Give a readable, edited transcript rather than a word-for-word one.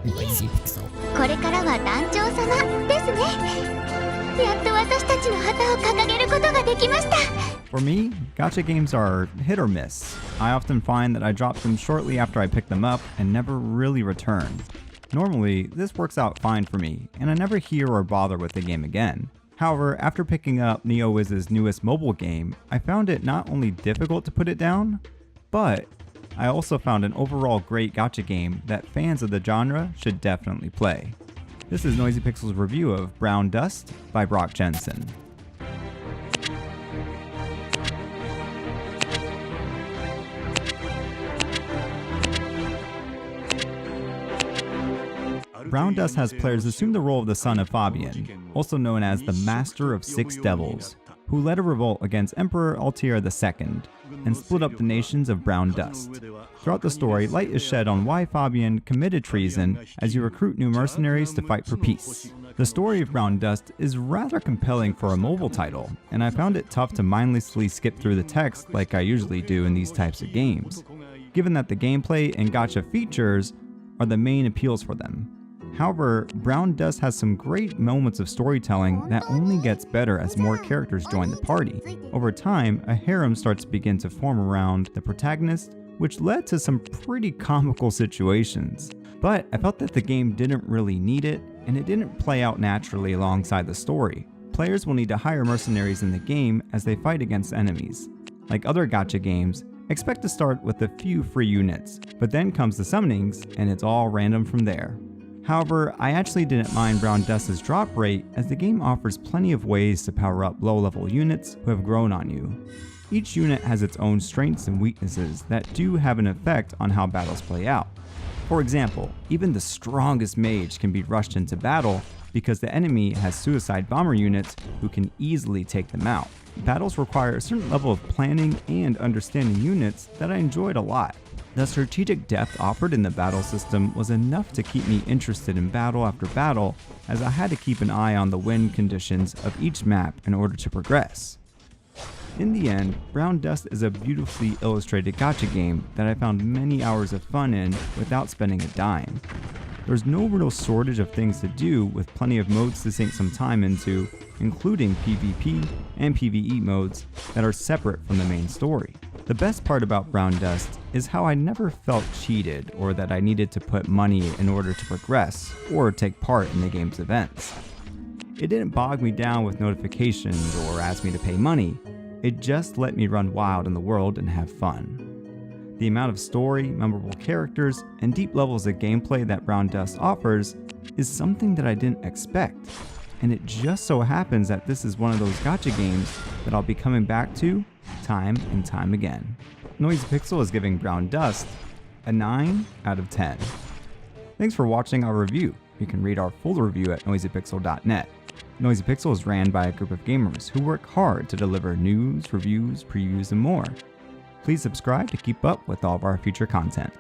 Noisy Pixel. これからは団長様ですね。やっと私たちの旗を掲げることができました。 For me, gacha games are hit or miss. I often find that I drop them shortly after I pick them up and never really return. Normally, this works out fine for me, and I never hear or bother with the game again. However, after picking up NeoWiz's newest mobile game, I found it not only difficult to put it down, but I also found an overall great gacha game that fans of the genre should definitely play. This is Noisy Pixel's review of Brown Dust by Brock Jensen. Brown Dust has players assume the role of the son of Fabian, also known as the Master of Six Devils, who led a revolt against Emperor Altair II and split up the nations of Brown Dust. Throughout the story, light is shed on why Fabian committed treason as you recruit new mercenaries to fight for peace. The story of Brown Dust is rather compelling for a mobile title, and I found it tough to mindlessly skip through the text like I usually do in these types of games, given that the gameplay and gacha features are the main appeals for them. However, Brown Dust has some great moments of storytelling that only gets better as more characters join the party. Over time, a harem starts to begin to form around the protagonist, which led to some pretty comical situations. But I felt that the game didn't really need it, and it didn't play out naturally alongside the story. Players will need to hire mercenaries in the game as they fight against enemies. Like other gacha games, expect to start with a few free units, but then comes the summonings, and it's all random from there. However, I actually didn't mind Brown Dust's drop rate as the game offers plenty of ways to power up low-level units who have grown on you. Each unit has its own strengths and weaknesses that do have an effect on how battles play out. For example, even the strongest mage can be rushed into battle because the enemy has suicide bomber units who can easily take them out. Battles require a certain level of planning and understanding units that I enjoyed a lot. The strategic depth offered in the battle system was enough to keep me interested in battle after battle, as I had to keep an eye on the win conditions of each map in order to progress. In the end, Brown Dust is a beautifully illustrated gacha game that I found many hours of fun in without spending a dime. There's no real shortage of things to do, with plenty of modes to sink some time into, including PvP and PvE modes that are separate from the main story. The best part about Brown Dust is how I never felt cheated or that I needed to put money in order to progress or take part in the game's events. It didn't bog me down with notifications or ask me to pay money, it just let me run wild in the world and have fun. The amount of story, memorable characters, and deep levels of gameplay that Brown Dust offers is something that I didn't expect, and it just so happens that this is one of those gacha games that I'll be coming back to time and time again. Noisy Pixel is giving Brown Dust a 9 out of 10. Thanks for watching our review. You can read our full review at noisypixel.net. Noisy Pixel is ran by a group of gamers who work hard to deliver news, reviews, previews, and more. Please subscribe to keep up with all of our future content.